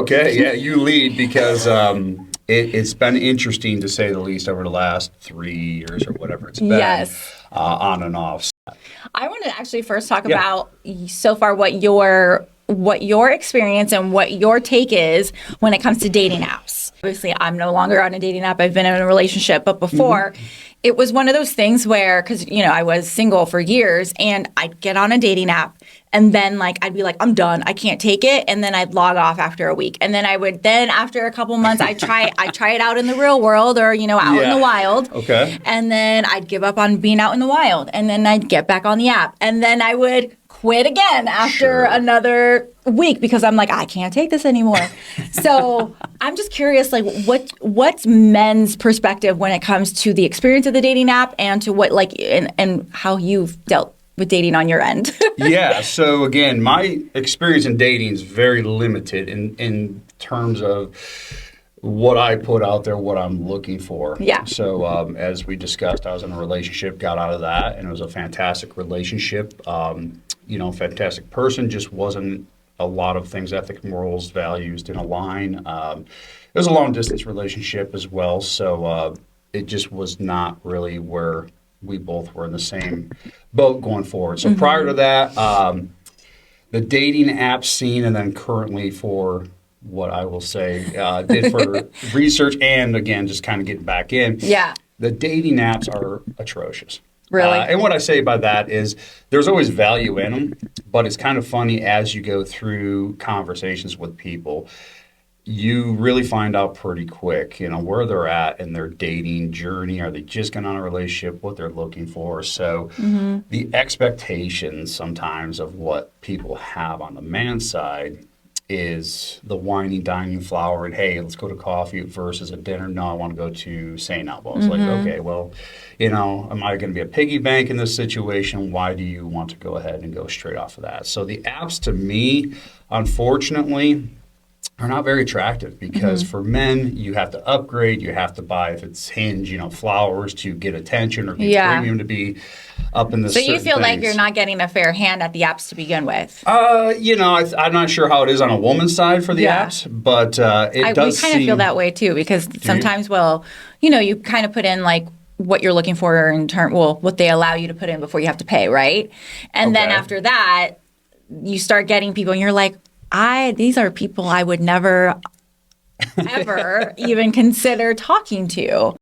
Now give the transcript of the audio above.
Okay, yeah, you lead because it's been interesting to say the least over the last 3 years or whatever it's been, Yes. on and off. I want to actually first talk Yeah. about so far what your experience and what your take is when it comes to dating apps. Obviously, I'm no longer on a dating app. I've been in a relationship, but before it was one of those things where, because I was single for years, and I'd get on a dating app, and then I'd be like, I'm done, I can't take it, and then I'd log off after a week, and then after a couple months I'd try it out in the real world, or out in Yeah. the wild. Okay. And then I'd give up on being out in the wild, and then I'd get back on the app, and then I would quit again after Sure. another week because I'm like, I can't take this anymore. So I'm just curious, what's men's perspective when it comes to the experience of the dating app, and to what and how you've dealt with dating on your end. Yeah. So again, my experience in dating is very limited in terms of what I put out there, what I'm looking for. Yeah. So as we discussed, I was in a relationship, got out of that, and it was a fantastic relationship. Fantastic person, just wasn't a lot of things, ethics, morals, values didn't align. It was a long distance relationship as well, so it just was not really where we both were in the same boat going forward. So prior to that, the dating app scene, and then currently for what I will say, did for research and again, just kind of getting back in. Yeah. The dating apps are atrocious. Really? And what I say by that is there's always value in them, but it's kind of funny as you go through conversations with people, you really find out pretty quick, where they're at in their dating journey. Are they just getting on a relationship, what they're looking for? So the expectations sometimes of what people have on the man side is the whining, dining, flower, and hey, let's go to coffee versus a dinner. No, I want to go to St. Elmo. It's like, okay, well, am I going to be a piggy bank in this situation? Why do you want to go ahead and go straight off of that? So the apps to me, unfortunately, are not very attractive because for men, you have to upgrade, you have to buy, if it's Hinge, flowers to get attention or get premium to be up in the So you feel like you're not getting a fair hand at the apps to begin with? I'm not sure how it is on a woman's side for the apps, but it does we kind of feel that way too, because sometimes, you kind of put in what you're looking for in what they allow you to put in before you have to pay, right? And then after that, you start getting people, and you're like, these are people I would never, ever even consider talking to.